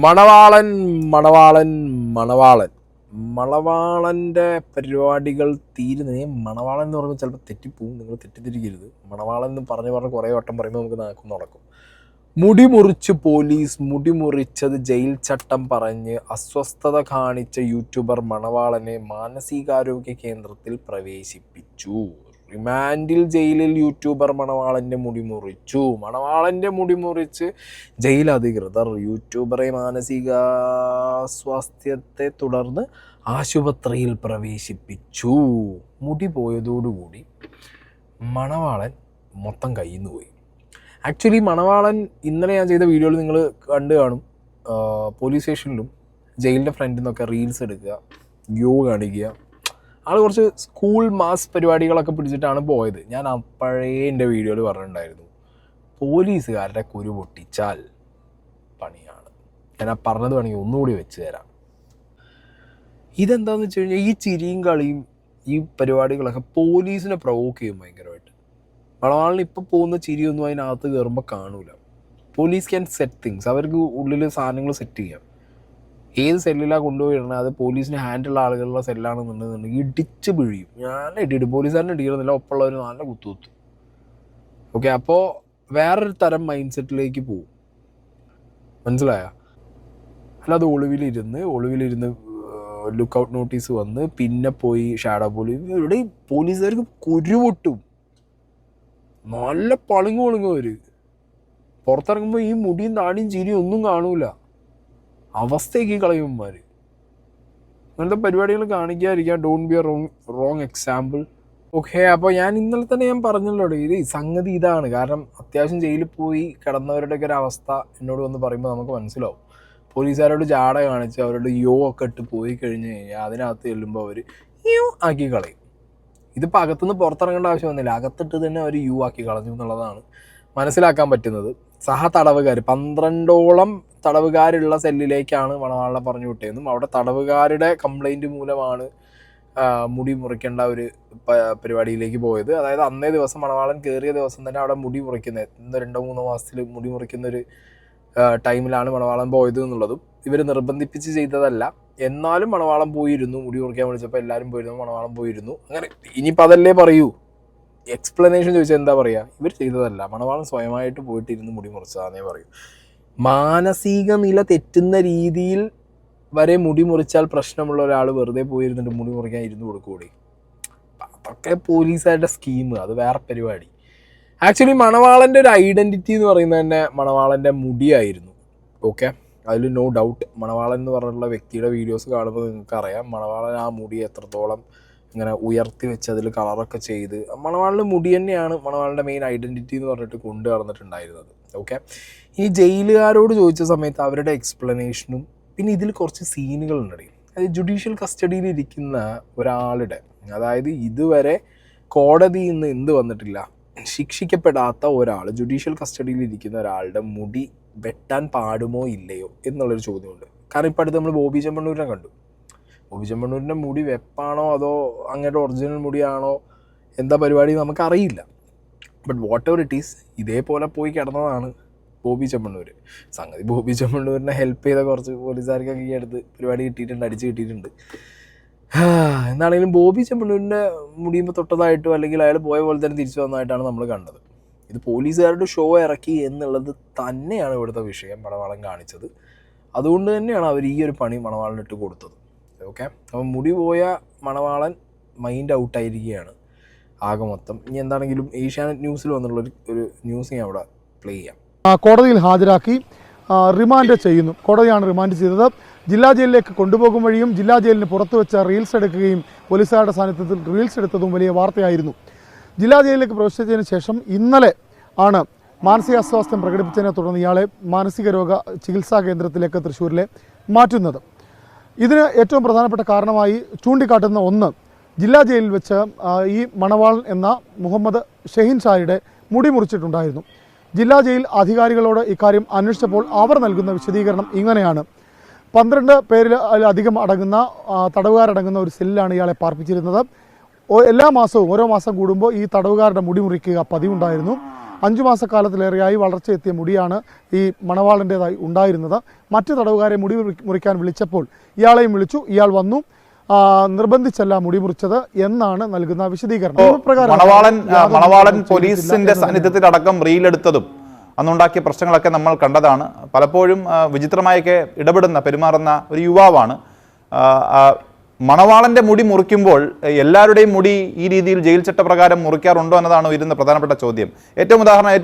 മണവാളൻ മണവാളൻ മണവാളൻ മണവാളൻ്റെ പരിപാടികൾ തീരുന്നതിന് മണവാളൻ എന്ന് പറയുമ്പോൾ ചിലപ്പോൾ തെറ്റിപ്പോവും. നിങ്ങൾ തെറ്റിദ്ധരിക്കരുത്. മണവാളൻ എന്ന് പറഞ്ഞ് കുറേ വട്ടം പറയുമ്പോൾ നമുക്ക് നാക്കും നടക്കും. മുടി മുറിച്ച് പോലീസ്, മുടി മുറിച്ചത് ജയിൽ ചട്ടം പറഞ്ഞ് അസ്വസ്ഥത കാണിച്ച യൂട്യൂബർ മണവാളനെ മാനസികാരോഗ്യ കേന്ദ്രത്തിൽ പ്രവേശിപ്പിച്ചു. റിമാൻഡിൽ ജയിലിൽ യൂട്യൂബർ മണവാളൻ്റെ മുടി മുറിച്ചു. മണവാളൻ്റെ മുടി മുറിച്ച് ജയിൽ അധികൃതർ യൂട്യൂബറെ മാനസികാസ്വാസ്ഥ്യത്തെ തുടർന്ന് ആശുപത്രിയിൽ പ്രവേശിപ്പിച്ചു. മുടി പോയതോടുകൂടി മണവാളൻ മൊത്തം കയ്യിൽ നിന്ന് പോയി. ആക്ച്വലി മണവാളൻ ഇന്നലെ ഞാൻ ചെയ്ത വീഡിയോയിൽ നിങ്ങൾ കണ്ടു കാണും. പോലീസ് സ്റ്റേഷനിലും ജയിലിൻ്റെ ഫ്രണ്ടിൽ നിന്നൊക്കെ റീൽസ് എടുക്കുക, വ്യൂ കാണിക്കുക. ആൾ കുറച്ച് സ്കൂൾ മാസ് പരിപാടികളൊക്കെ പിടിച്ചിട്ടാണ് പോയത്. ഞാൻ അപ്പോഴേ എൻ്റെ വീഡിയോയിൽ പറഞ്ഞിട്ടുണ്ടായിരുന്നു, പോലീസുകാരുടെ കുരു പൊട്ടിച്ചാൽ പണിയാണ്. ഞാൻ ആ പറഞ്ഞത് വേണമെങ്കിൽ ഒന്നുകൂടി വെച്ച് തരാം. ഇതെന്താണെന്ന് വെച്ച് കഴിഞ്ഞാൽ ഈ ചിരിയും കളിയും ഈ പരിപാടികളൊക്കെ പോലീസിനെ പ്രൊവോക്ക് ചെയ്യും ഭയങ്കരമായിട്ട്. മണവാളിന് ഇപ്പോൾ പോകുന്ന ചിരിയൊന്നും അതിനകത്ത് കയറുമ്പോൾ കാണൂല. Police can set things. അവർക്ക് ഉള്ളിൽ സാധനങ്ങൾ സെറ്റ് ചെയ്യാം. ഏത് സെല്ലിലാണ് കൊണ്ടുപോയിടണം, അത് പോലീസിന് ഹാൻഡുള്ള ആളുകളുടെ സെല്ലാണെന്നുണ്ടെന്നുണ്ടെങ്കിൽ ഇടിച്ച് പിഴിയും. ഞാൻ ഇടിയിട്ട് പോലീസുകാരനെ ഇടിക്കണമെന്നില്ല, ഒപ്പമുള്ളവർ നല്ല കുത്തുകുത്തും. ഓക്കെ, അപ്പോൾ വേറൊരു തരം മൈൻഡ് സെറ്റിലേക്ക് പോവും. മനസ്സിലായ? അല്ലാതെ ഒളിവിലിരുന്ന് ലുക്കൗട്ട് നോട്ടീസ് വന്ന് പിന്നെ പോയി ഷാഡോ പോലീസ്. ഇവിടെ പോലീസുകാർക്ക് കുരുപൊട്ടും, നല്ല പളുങ്ങും അവർ. പുറത്തിറങ്ങുമ്പോൾ ഈ മുടിയും താടിയും ചിരിയും ഒന്നും കാണൂല. അവസ്ഥയൊക്കെ കളയുമാർ. അങ്ങനത്തെ പരിപാടികൾ കാണിക്കാതിരിക്കുക. Don't be a wrong example. Okay, അപ്പോൾ ഞാൻ ഇന്നലെ തന്നെ ഞാൻ പറഞ്ഞല്ലോ, ഇത് സംഗതി ഇതാണ്. കാരണം അത്യാവശ്യം ജയിലിൽ പോയി കിടന്നവരുടെയൊക്കെ ഒരു അവസ്ഥ എന്നോട് വന്ന് പറയുമ്പോൾ നമുക്ക് മനസ്സിലാവും. പോലീസുകാരോട് ജാട കാണിച്ച് അവരോട് യോ ഒക്കെ ഇട്ട് പോയി കഴിഞ്ഞ് കഴിഞ്ഞാൽ അതിനകത്ത് ചെല്ലുമ്പോൾ അവർ യു ആക്കി കളയും. ഇതിപ്പോൾ അകത്തുനിന്ന് പുറത്തിറങ്ങേണ്ട ആവശ്യം വന്നില്ല, അകത്തിട്ട് തന്നെ അവർ യു ആക്കി കളഞ്ഞു എന്നുള്ളതാണ് മനസ്സിലാക്കാൻ പറ്റുന്നത്. തടവുകാർ 12ഓളം തടവുകാരുള്ള സെല്ലിലേക്കാണ് മണവാളനെ പറഞ്ഞു വിട്ടതെന്നും അവിടെ തടവുകാരുടെ കംപ്ലൈൻറ്റ് മൂലമാണ് മുടി മുറിക്കേണ്ട ഒരു പരിപാടിയിലേക്ക് പോയത്. അതായത് അന്നേ ദിവസം മണവാളൻ കയറിയ ദിവസം തന്നെ അവിടെ മുടി മുറിക്കുന്നത്, 2-3 മാസത്തിൽ മുടി മുറിക്കുന്നൊരു ടൈമിലാണ് മണവാളൻ പോയത് എന്നുള്ളതും ഇവർ നിർബന്ധിപ്പിച്ച് ചെയ്തതല്ല. എന്നാലും മണവാളൻ പോയിരുന്നു. മുടി മുറിക്കാൻ വിളിച്ചപ്പോൾ എല്ലാവരും പോയിരുന്നു, മണവാളൻ പോയിരുന്നു. അങ്ങനെ ഇനിയിപ്പോൾ അതല്ലേ പറയൂ. എക്സ്പ്ലനേഷൻ ചോദിച്ചാൽ എന്താ പറയുക? ഇവർ ചെയ്തതല്ല, മണവാളൻ സ്വയമായിട്ട് പോയിട്ടിരുന്ന് മുടി മുറിച്ചതാന്നേ പറയൂ. മാനസിക നില തെറ്റുന്ന രീതിയിൽ വരെ മുടി മുറിച്ചാൽ പ്രശ്നമുള്ള ഒരാൾ വെറുതെ പോയിരുന്നിട്ട് മുടി മുറിക്കാൻ ഇരുന്ന് കൊടുക്കൂടെ? അതൊക്കെ പോലീസുകാരുടെ സ്കീം, അത് വേറെ പരിപാടി. ആക്ച്വലി മണവാളൻ്റെ ഒരു ഐഡൻറ്റിറ്റി എന്ന് പറയുന്നത് തന്നെ മണവാളൻ്റെ മുടിയായിരുന്നു. ഓക്കെ, അതിൽ നോ ഡൗട്ട്. മണവാളൻ എന്ന് പറഞ്ഞിട്ടുള്ള വ്യക്തിയുടെ വീഡിയോസ് കാണുമ്പോൾ നിങ്ങൾക്കറിയാം മണവാളൻ ആ മുടി എത്രത്തോളം ഇങ്ങനെ ഉയർത്തി വെച്ച് അതിൽ കളറൊക്കെ ചെയ്ത്. മണവാളിൻ്റെ മുടി തന്നെയാണ് മണവാളിൻ്റെ മെയിൻ ഐഡൻറ്റിറ്റി എന്ന് പറഞ്ഞിട്ട് കൊണ്ടു നടന്നിട്ടുണ്ടായിരുന്നത്. ഓക്കെ, ഈ ജയിലുകാരോട് ചോദിച്ച സമയത്ത് അവരുടെ എക്സ്പ്ലനേഷനും പിന്നെ ഇതിൽ കുറച്ച് സീനുകളുണ്ട്. അത് ജുഡീഷ്യൽ കസ്റ്റഡിയിൽ ഇരിക്കുന്ന ഒരാളുടെ, അതായത് ഇതുവരെ കോടതിയിൽ നിന്ന് എന്ത് വന്നിട്ടില്ല, ശിക്ഷിക്കപ്പെടാത്ത ഒരാൾ ജുഡീഷ്യൽ കസ്റ്റഡിയിൽ ഇരിക്കുന്ന ഒരാളുടെ മുടി വെട്ടാൻ പാടുമോ ഇല്ലയോ എന്നുള്ളൊരു ചോദ്യമുണ്ട്. കാരണം ഇപ്പോൾ അടുത്ത് നമ്മൾ ബോബി ചെമ്മണ്ണൂരിനെ കണ്ടു. ബോബി ചെമ്മണ്ണൂരിൻ്റെ മുടി വെപ്പാണോ അതോ അങ്ങയുടെ ഒറിജിനൽ മുടിയാണോ എന്താ പരിപാടി നമുക്കറിയില്ല. But what ever it is, ഇതേപോലെ പോയി കിടന്നതാണ് ബോബി ചെമ്മണ്ണൂർ. സംഗതി ബോബി ചെമ്മണ്ണൂരിനെ ഹെൽപ്പ് ചെയ്ത കുറച്ച് പോലീസുകാർക്കൊക്കെ ഈ അടുത്ത് പരിപാടി കിട്ടിയിട്ടുണ്ട്, അടിച്ച് കിട്ടിയിട്ടുണ്ട്. എന്നാണെങ്കിലും ബോബി ചെമ്മണ്ണൂരിൻ്റെ മുടിയുമ്പോൾ തൊട്ടതായിട്ടോ അല്ലെങ്കിൽ അയാൾ പോയ പോലെ തന്നെ തിരിച്ചു വന്നതായിട്ടാണ് നമ്മൾ കണ്ടത്. ഇത് പോലീസുകാരുടെ ഷോ ഇറക്കി എന്നുള്ളത് തന്നെയാണ് ഇവിടുത്തെ വിഷയം മണവാളൻ കാണിച്ചത്. അതുകൊണ്ട് തന്നെയാണ് അവർ ഈ ഒരു പണി മണവാളനിട്ട് കൊടുത്തത്. ഓക്കെ, അപ്പം മുടി പോയ മണവാളൻ മൈൻഡ് ഔട്ടായിരിക്കുകയാണ് ആകെ മൊത്തം. ഇനി എന്താണെങ്കിലും ഏഷ്യാനെറ്റ് ന്യൂസിൽ വന്നുള്ള ഒരു ന്യൂസ് ഞാൻ അവിടെ പ്ലേ ചെയ്യാം. കോടതിയിൽ ഹാജരാക്കി റിമാൻഡ് ചെയ്യുന്നു. കോടതിയാണ് റിമാൻഡ് ചെയ്തത്. ജില്ലാ ജയിലിലേക്ക് കൊണ്ടുപോകും വഴിയും ജില്ലാ ജയിലിന് പുറത്ത് വെച്ച് റീൽസ് എടുക്കുകയും പോലീസുകാരുടെ സാന്നിധ്യത്തിൽ റീൽസ് എടുത്തതും വലിയ വാർത്തയായിരുന്നു. ജില്ലാ ജയിലിലേക്ക് പ്രവേശിച്ചതിന് ശേഷം ഇന്നലെ ആണ് മാനസികാസ്വാസ്ഥ്യം പ്രകടിപ്പിച്ചതിനെ തുടർന്ന് ഇയാളെ മാനസിക രോഗ ചികിത്സാ കേന്ദ്രത്തിലേക്ക് തൃശ്ശൂരിലെ മാറ്റുന്നത്. ഇതിന് ഏറ്റവും പ്രധാനപ്പെട്ട കാരണമായി ചൂണ്ടിക്കാട്ടുന്ന ഒന്ന്, ജില്ലാ ജയിലിൽ വെച്ച് ഈ മണവാളൻ എന്ന മുഹമ്മദ് ഷഹീൻ ഷായുടെ മുടി മുറിച്ചിട്ടുണ്ടായിരുന്നു. ജില്ലാ ജയിൽ അധികാരികളോട് ഇക്കാര്യം അന്വേഷിച്ചപ്പോൾ അവർ നൽകുന്ന വിശദീകരണം ഇങ്ങനെയാണ്. 12 പേരിൽ അധികം അടങ്ങുന്ന തടവുകാരടങ്ങുന്ന ഒരു സെല്ലിലാണ് ഇയാളെ പാർപ്പിച്ചിരുന്നത്. എല്ലാ മാസവും ഓരോ മാസം കൂടുമ്പോൾ ഈ തടവുകാരുടെ മുടി മുറിക്കുക പതിവുണ്ടായിരുന്നു. 5 മാസക്കാലത്തിലേറെയായി വളർച്ചയെത്തിയ മുടിയാണ് ഈ മണവാളൻ്റേതായി ഉണ്ടായിരുന്നത്. മറ്റ് തടവുകാരെ മുടി മുറിക്കാൻ വിളിച്ചപ്പോൾ ഇയാളെയും വിളിച്ചു. ഇയാൾ വന്നു. നിർബന്ധിച്ചല്ല മുടി മുറിച്ചത് എന്നാണ് നൽകുന്ന വിശദീകരണം. മണവാളൻ പോലീസിന്റെ സാന്നിധ്യത്തിലടക്കം റീലെടുത്തതും അന്നുണ്ടാക്കിയ പ്രശ്നങ്ങളൊക്കെ നമ്മൾ കണ്ടതാണ്. പലപ്പോഴും വിചിത്രമായൊക്കെ പെരുമാറുന്ന ഒരു യുവാവാണ്. മണവാളന്റെ മുടി മുറിക്കുമ്പോൾ എല്ലാവരുടെയും മുടി ഈ രീതിയിൽ ജയിൽ ചട്ടപ്രകാരം മുറിക്കാറുണ്ടോ എന്നതാണ് ഉയരുന്ന പ്രധാനപ്പെട്ട ചോദ്യം. ഏറ്റവും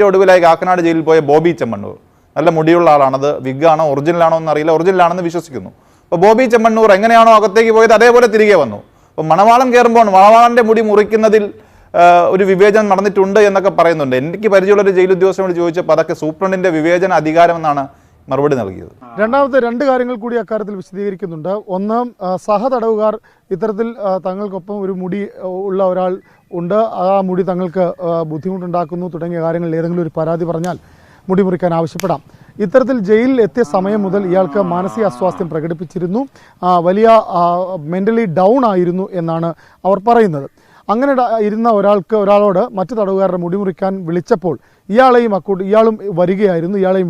ഒടുവിലായി കാക്കനാട് ജയിലിൽ പോയ ബോബി ചെമ്മണ്ണൂർ, നല്ല മുടിയുള്ള ആളാണത്. വിഗാണോ ഒറിജിനലാണോ എന്നറിയില്ല, ഒറിജിനലാണെന്ന് വിശ്വസിക്കുന്നു. അപ്പോൾ ബോബി ചെമ്മണ്ണൂർ എങ്ങനെയാണോ അകത്തേക്ക് പോയത് അതേപോലെ തിരികെ വന്നു. അപ്പോൾ മണവാളൻ കയറുമ്പോൾ മണവാളന്റെ മുടി മുറിക്കുന്നതിൽ ഒരു വിവേചനം നടന്നിട്ടുണ്ട് എന്നൊക്കെ പറയുന്നുണ്ട്. എനിക്ക് പരിചയമുള്ളൊരു ജയിൽ ഉദ്യോഗസ്ഥനോട് ചോദിച്ചപ്പോൾ അതൊക്കെ സൂപ്രണ്ടിന്റെ വിവേചന അധികാരം എന്നാണ് മറുപടി നൽകിയത്. രണ്ടാമത്തെ 2 കാര്യങ്ങൾ കൂടി അക്കാര്യത്തിൽ വിശദീകരിക്കുന്നുണ്ട്. ഒന്ന്, സഹതടവുകാർ ഇത്തരത്തിൽ തങ്ങൾക്കൊപ്പം ഒരു മുടി ഉള്ള ഒരാൾ ഉണ്ട്, ആ മുടി തങ്ങൾക്ക് ബുദ്ധിമുട്ടുണ്ടാക്കുന്നു തുടങ്ങിയ കാര്യങ്ങളിൽ ഏതെങ്കിലും ഒരു പരാതി പറഞ്ഞാൽ മുടി മുറിക്കാൻ ആവശ്യപ്പെടാം. ഇത്തരത്തിൽ ജയിലിൽ എത്തിയ സമയം മുതൽ ഇയാൾക്ക് മാനസിക അസ്വാസ്ഥ്യം പ്രകടിപ്പിച്ചിരുന്നു, വലിയ മെൻ്റലി ഡൗൺ ആയിരുന്നു എന്നാണ് അവർ പറയുന്നത്. അങ്ങനെ ഇരുന്ന ഒരാളോട് മറ്റു തടവുകാരുടെ മുടി മുറിക്കാൻ വിളിച്ചപ്പോൾ ഇയാളും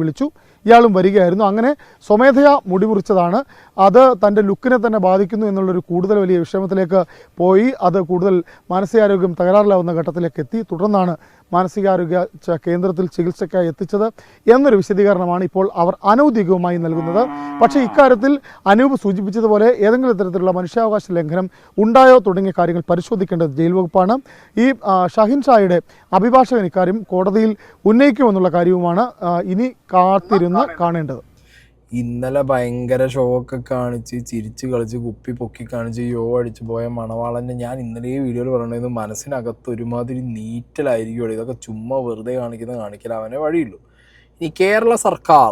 വിളിച്ചു, ഇയാളും വരികയായിരുന്നു. അങ്ങനെ സ്വമേധയാ മുടി മുറിച്ചതാണ്. അത് തൻ്റെ ലുക്കിനെ തന്നെ ബാധിക്കുന്നു എന്നുള്ളൊരു കൂടുതൽ വലിയ വിഷമത്തിലേക്ക് പോയി. അത് കൂടുതൽ മാനസികാരോഗ്യം തകരാറിലാവുന്ന ഘട്ടത്തിലേക്ക് എത്തി. തുടർന്നാണ് മാനസികാരോഗ്യ കേന്ദ്രത്തിൽ ചികിത്സയ്ക്കായി എത്തിച്ചത് എന്നൊരു വിശദീകരണമാണ് ഇപ്പോൾ അവർ അനൗദ്യോഗികമായി നൽകുന്നത്. പക്ഷേ ഇക്കാര്യത്തിൽ അനൂപ് സൂചിപ്പിച്ചതുപോലെ ഏതെങ്കിലും തരത്തിലുള്ള മനുഷ്യാവകാശ ലംഘനം ഉണ്ടായോ തുടങ്ങിയ കാര്യങ്ങൾ പരിശോധിക്കേണ്ടത് ജയിൽ വകുപ്പാണ്. ഈ ഷാഹിൻ ഷായുടെ അഭിഭാഷകൻ ഇക്കാര്യം കോടതിയിൽ ഉന്നയിക്കുമെന്നുള്ള കാര്യവുമാണ് ഇനി കാത്തിരുന്ന് കാണേണ്ടത്. ഇന്നലെ ഭയങ്കര ഷോ ഒക്കെ കാണിച്ച് ചിരിച്ച് കളിച്ച് കുപ്പി പൊക്കി കാണിച്ച് അടിച്ചു പോയ മണവാളൻ്റെ ഞാൻ ഇന്നലെ വീഡിയോയിൽ പറയണത് മനസ്സിനകത്ത് ഒരുമാതിരി നീറ്റലായിരിക്കും. ഇതൊക്കെ ചുമ്മാ വെറുതെ കാണിക്കല അവനെ വഴിയുള്ളൂ. ഇനി കേരള സർക്കാർ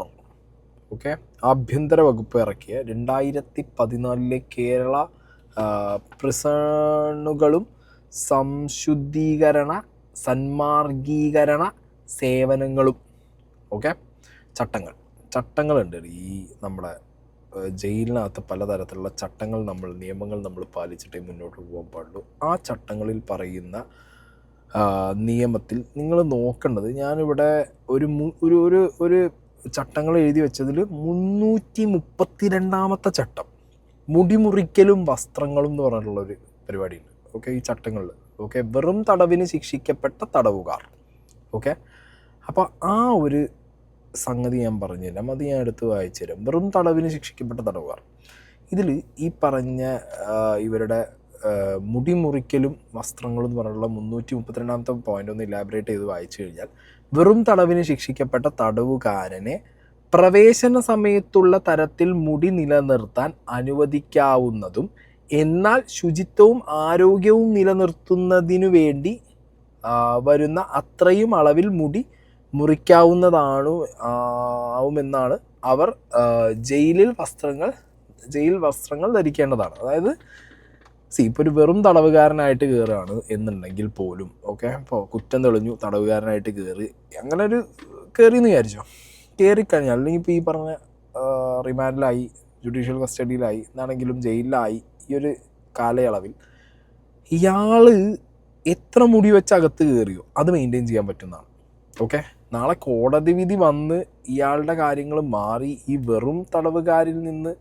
ആഭ്യന്തര വകുപ്പ് ഇറക്കിയ 2014 കേരള പ്രിസണുകളും സംശുദ്ധീകരണ സന്മാർഗീകരണ സേവനങ്ങളും ചട്ടങ്ങളുണ്ട്. ഈ നമ്മുടെ ജയിലിനകത്ത് പലതരത്തിലുള്ള നിയമങ്ങൾ നമ്മൾ പാലിച്ചിട്ടേ മുന്നോട്ട് പോകാൻ പാടുള്ളൂ. ആ ചട്ടങ്ങളിൽ പറയുന്ന നിയമത്തിൽ നിങ്ങൾ നോക്കേണ്ടത്, ഞാനിവിടെ ഒരു ചട്ടങ്ങൾ എഴുതി വെച്ചതിൽ 332ാമത്തെ ചട്ടം മുടിമുറിക്കലും വസ്ത്രങ്ങളും എന്ന് പറഞ്ഞിട്ടുള്ളൊരു പരിപാടിയുണ്ട്. ഈ ചട്ടങ്ങളിൽ വെറും തടവിന് ശിക്ഷിക്കപ്പെട്ട തടവുകാർ. അപ്പോൾ ആ ഒരു സംഗതി ഞാൻ പറഞ്ഞുതരാം, അത് ഞാൻ എടുത്ത് വായിച്ചു തരാം. വെറും തടവിന് ശിക്ഷിക്കപ്പെട്ട തടവുകാർ ഇതിൽ ഈ പറഞ്ഞ ഇവരുടെ മുടി മുറിക്കലും വസ്ത്രങ്ങളും എന്ന് പറഞ്ഞുള്ള 332ാമത്തെ പോയിന്റ് ഒന്ന് ഇലാബറേറ്റ് ചെയ്ത് വായിച്ചു കഴിഞ്ഞാൽ, വെറും തടവിന് ശിക്ഷിക്കപ്പെട്ട തടവുകാരനെ പ്രവേശന സമയത്തുള്ള തരത്തിൽ മുടി നിലനിർത്താൻ അനുവദിക്കാവുന്നതും എന്നാൽ ശുചിത്വവും ആരോഗ്യവും നിലനിർത്തുന്നതിനു വേണ്ടി വരുന്ന അത്രയും അളവിൽ മുടി മുറിക്കാവുന്നതാവുമെന്നാണ് അവർ ജയിൽ വസ്ത്രങ്ങൾ ധരിക്കേണ്ടതാണ്. അതായത് ഇപ്പോൾ ഒരു വെറും തടവുകാരനായിട്ട് കയറുകയാണ് എന്നുണ്ടെങ്കിൽ പോലും ഇപ്പോൾ കുറ്റം തെളിഞ്ഞു തടവുകാരനായിട്ട് അങ്ങനെ ഒരു കയറിയെന്ന് വിചാരിച്ചോ, കയറിക്കഴിഞ്ഞാൽ അല്ലെങ്കിൽ ഇപ്പോൾ ഈ പറഞ്ഞ റിമാൻഡിലായി, ജുഡീഷ്യൽ കസ്റ്റഡിയിലായി എന്നാണെങ്കിലും ജയിലിലായി, ഈ ഒരു കാലയളവിൽ ഇയാൾ എത്ര മുടി വെച്ച് അകത്ത് കയറിയോ അത് മെയിൻറ്റെയിൻ ചെയ്യാൻ പറ്റുന്നതാണ്. നാളെ കോടതി വിധി വന്ന് ഇയാളുടെ കാര്യങ്ങൾ മാറി ഈ വെറും തടവുകാരിൽ നിന്ന്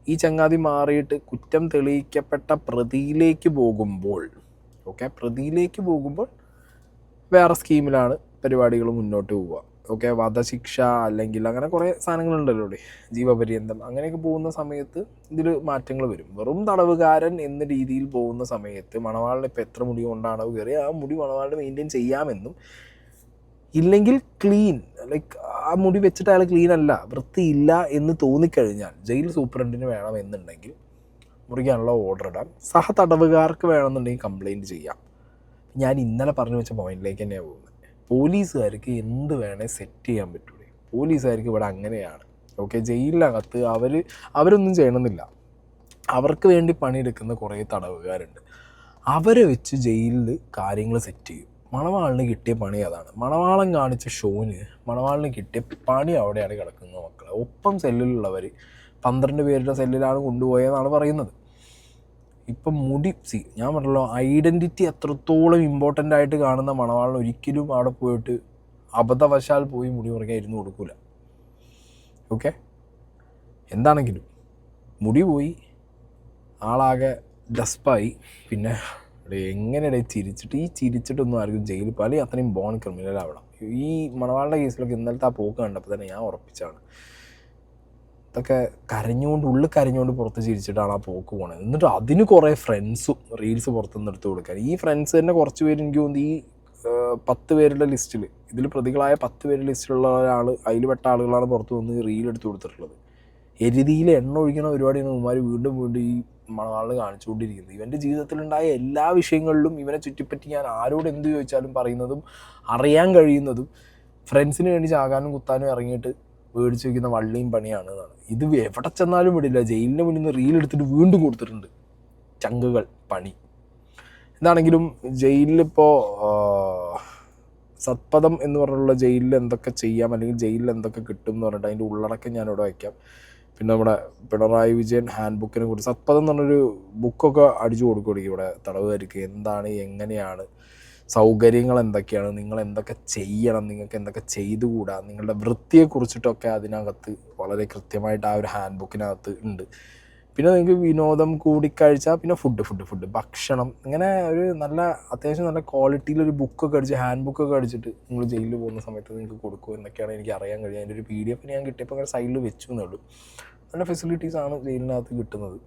ഈ ചങ്ങാതി മാറിയിട്ട് കുറ്റം തെളിയിക്കപ്പെട്ട പ്രതിയിലേക്ക് പോകുമ്പോൾ വേറെ സ്കീമിലാണ് പരിപാടികൾ മുന്നോട്ട് പോവുക. വധശിക്ഷ അല്ലെങ്കിൽ അങ്ങനെ കുറേ സാധനങ്ങളുണ്ടല്ലോ, ജീവപര്യന്തം അങ്ങനെയൊക്കെ പോകുന്ന സമയത്ത് ഇതിൽ മാറ്റങ്ങൾ വരും. വെറും തടവുകാരൻ എന്ന രീതിയിൽ പോകുന്ന സമയത്ത് മണവാളിന് ഇപ്പോൾ എത്ര മുടി കൊണ്ടാണോ കയറി ആ മുടി മണവാളിന് മെയിൻറ്റെയിൻ ചെയ്യാമെന്നും, ഇല്ലെങ്കിൽ ക്ലീൻ ആ മുടി വെച്ചിട്ട് അയാൾ ക്ലീൻ അല്ല, വൃത്തിയില്ല എന്ന് തോന്നിക്കഴിഞ്ഞാൽ ജയിൽ സൂപ്രണ്ടിന് വേണമെന്നുണ്ടെങ്കിൽ മുറിക്കാനുള്ള ഓർഡർ ഇടാം. സഹതടവുകാർക്ക് വേണമെന്നുണ്ടെങ്കിൽ കംപ്ലയിൻറ്റ് ചെയ്യാം. ഞാൻ ഇന്നലെ പറഞ്ഞു വെച്ച പോയിന്റിലേക്ക് തന്നെയാണ് പോകുന്നത്. പോലീസുകാർക്ക് എന്ത് വേണേൽ സെറ്റ് ചെയ്യാൻ പറ്റൂലേ? പോലീസുകാർക്ക് ഇവിടെ അങ്ങനെയാണ്. ജയിലിനകത്ത് അവരൊന്നും ചെയ്യണമെന്നില്ല, അവർക്ക് വേണ്ടി പണിയെടുക്കുന്ന കുറേ തടവുകാരുണ്ട്. അവരെ വെച്ച് ജയിലിൽ കാര്യങ്ങൾ സെറ്റ് ചെയ്യും. മണവാളിന് കിട്ടിയ പണി അതാണ്. മണവാളൻ കാണിച്ച ഷോന് മണവാളിന് കിട്ടിയ പണി അവിടെയാണ് കിടക്കുന്നത് മക്കളെ. ഒപ്പം സെല്ലിലുള്ളവർ 12 പേരുടെ സെല്ലിലാണ് കൊണ്ടുപോയതെന്നാണ് പറയുന്നത്. ഇപ്പം ഞാൻ പറഞ്ഞല്ലോ, ഐഡൻറ്റിറ്റി എത്രത്തോളം ഇമ്പോർട്ടൻ്റ് ആയിട്ട് കാണുന്ന മണവാളിന് ഒരിക്കലും അവിടെ പോയിട്ട് അബദ്ധവശാൽ പോയി മുടി മുറിക്കാൻ ഇരുന്ന് കൊടുക്കൂല. ഓക്കെ, എന്താണെങ്കിലും മുടി പോയി, ആളാകെ ഡസ്പായി. പിന്നെ എങ്ങനെയാണ് ചിരിച്ചിട്ടൊന്നും ആർക്കും ജയിലിൽ പോയി, അല്ലെങ്കിൽ അത്രയും ബോൺ ക്രിമിനൽ ആവണം. ഈ മണവാളുടെ കേസിലൊക്കെ ഇന്നലത്തെ ആ പോക്ക് കണ്ടപ്പോൾ തന്നെ ഞാൻ ഉറപ്പിച്ചാണ്, ഇതൊക്കെ ഉള്ളിൽ കരഞ്ഞുകൊണ്ട് പുറത്ത് ചിരിച്ചിട്ടാണ് ആ പോക്ക് പോണത്. എന്നിട്ട് അതിന് കുറേ ഫ്രണ്ട്സും റീൽസ് പുറത്തുനിന്ന് എടുത്ത് കൊടുക്കാൻ. ഈ ഫ്രണ്ട്സ് തന്നെ കുറച്ച് പേര് എനിക്ക് തോന്നുന്നു ഈ 10 പേരുടെ ലിസ്റ്റിൽ, ഇതിൽ പ്രതികളായ 10 പേരുടെ ലിസ്റ്റിലുള്ള ഒരാൾ, അതിൽ പെട്ട ആളുകളാണ് പുറത്ത് വന്ന് റീൽ എടുത്ത് കൊടുത്തിട്ടുള്ളത്. എരുതിയിൽ എണ്ണ ഒഴിക്കണ പരിപാടിയാണ് ഇവന്മാർ വീണ്ടും വീണ്ടും ഈ മണവാളിൽ കാണിച്ചുകൊണ്ടിരിക്കുന്നത്. ഇവൻ്റെ ജീവിതത്തിലുണ്ടായ എല്ലാ വിഷയങ്ങളിലും ഇവനെ ചുറ്റിപ്പറ്റി ഞാൻ ആരോട് എന്ത് ചോദിച്ചാലും പറയുന്നതും അറിയാൻ കഴിയുന്നതും ഫ്രണ്ട്സിന് വേണ്ടി ചാകാനും കുത്താനും ഇറങ്ങിയിട്ട് മേടിച്ച് വയ്ക്കുന്ന വള്ളിയും പണിയാണ് എന്നാണ്. ഇത് എവിടെ ചെന്നാലും വിടില്ല. ജയിലിൻ്റെ മുന്നിൽ നിന്ന് റീൽ എടുത്തിട്ട് വീണ്ടും കൊടുത്തിട്ടുണ്ട്. ചങ്കുകൾ പണി. എന്താണെങ്കിലും ജയിലിലിപ്പോൾ സത്പഥം എന്ന് പറഞ്ഞുള്ള ജയിലിൽ എന്തൊക്കെ ചെയ്യാം, അല്ലെങ്കിൽ ജയിലിൽ എന്തൊക്കെ കിട്ടും എന്ന് പറഞ്ഞിട്ട് അതിൻ്റെ ഉള്ളടക്കം ഞാനിവിടെ വയ്ക്കാം. പിന്നെ നമ്മുടെ പിണറായി വിജയൻ ഹാൻഡ് ബുക്കിനെ കുറിച്ച്, സത്പഥം എന്ന് പറഞ്ഞൊരു ബുക്കൊക്കെ അടിച്ചു കൊടുക്കുകയാണെങ്കിൽ ഇവിടെ തടവുകാർക്ക് എന്താണ്, എങ്ങനെയാണ്, സൗകര്യങ്ങൾ എന്തൊക്കെയാണ്, നിങ്ങൾ എന്തൊക്കെ ചെയ്യണം, നിങ്ങൾക്ക് എന്തൊക്കെ ചെയ്തുകൂടാ, നിങ്ങളുടെ വൃത്തിയെക്കുറിച്ചിട്ടൊക്കെ അതിനകത്ത് വളരെ കൃത്യമായിട്ട് ആ ഒരു ഹാൻഡ് ബുക്കിനകത്ത് ഉണ്ട്. പിന്നെ നിങ്ങൾക്ക് വിനോദം, കൂടിക്കാഴ്ച, പിന്നെ ഫുഡ് ഭക്ഷണം, ഇങ്ങനെ ഒരു നല്ല അത്യാവശ്യം നല്ല ക്വാളിറ്റിയിലൊരു ബുക്കൊക്കെ അടിച്ച്, ഹാൻഡ് ബുക്കൊക്കെ അടിച്ചിട്ട് നിങ്ങൾ ജയിലിൽ പോകുന്ന സമയത്ത് നിങ്ങൾക്ക് കൊടുക്കും എന്നൊക്കെയാണ് എനിക്ക് അറിയാൻ കഴിയുക. അതിൻ്റെ ഒരു PDF ഞാൻ കിട്ടിയപ്പോൾ അങ്ങനെ സൈഡിൽ വെച്ചു എന്നേ ഉള്ളൂ. നല്ല ഫെസിലിറ്റീസാണ് ജയിലിനകത്ത് കിട്ടുന്നത്.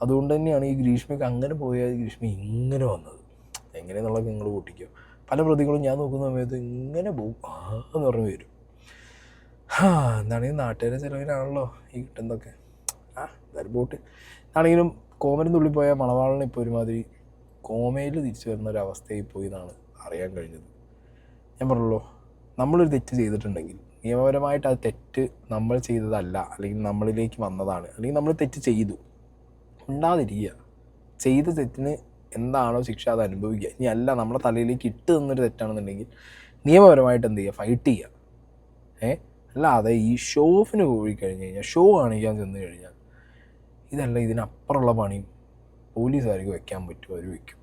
അതുകൊണ്ട് തന്നെയാണ് ഈ ഗ്രീഷ്മയ്ക്ക് അങ്ങനെ പോയാൽ ഗ്രീഷ്മ ഇങ്ങനെ വന്നത്. എങ്ങനെയെന്നുള്ളത് നിങ്ങൾ കൂട്ടിക്കോ. പല പ്രതികളും ഞാൻ നോക്കുന്ന സമയത്ത് ഇങ്ങനെ പോകും എന്ന് പറഞ്ഞ് വരും. എന്താണെങ്കിൽ നാട്ടുകാരെ ചിലവിനാണല്ലോ ഈ കിട്ടുന്നതൊക്കെ. എന്തായാലും പോട്ട്. ആണെങ്കിലും കോമരം തുള്ളിപ്പോയ മണവാളിനെ ഇപ്പോൾ ഒരുമാതിരി കോമയിൽ തിരിച്ചു വരുന്ന ഒരു അവസ്ഥയിൽ പോയി എന്നാണ് അറിയാൻ കഴിഞ്ഞത്. ഞാൻ പറഞ്ഞല്ലോ, നമ്മളൊരു തെറ്റ് ചെയ്തിട്ടുണ്ടെങ്കിൽ നിയമപരമായിട്ട് അത് തെറ്റ് നമ്മൾ ചെയ്തതല്ല, അല്ലെങ്കിൽ നമ്മളിലേക്ക് വന്നതാണ്, അല്ലെങ്കിൽ നമ്മൾ തെറ്റ് ചെയ്തു ഉണ്ടാതിരിക്കുക. ചെയ്ത തെറ്റിന് എന്താണോ ശിക്ഷ അത് അനുഭവിക്കുക. ഇനി അല്ല നമ്മുടെ തലയിലേക്ക് ഇട്ട് തന്നൊരു തെറ്റാണെന്നുണ്ടെങ്കിൽ നിയമപരമായിട്ട് എന്ത് ചെയ്യുക, ഫൈറ്റ് ചെയ്യുക. അല്ലാതെ ഈ ഷോ ഓഫിന് പോയി കഴിഞ്ഞ് കഴിഞ്ഞാൽ, ഷോ കാണിക്കാൻ ചെന്ന് കഴിഞ്ഞാൽ, ഇതല്ല ഇതിനപ്പുറമുള്ള പണിയും പോലീസുകാർക്ക് വെക്കാൻ പറ്റുമോ അവർ വയ്ക്കും.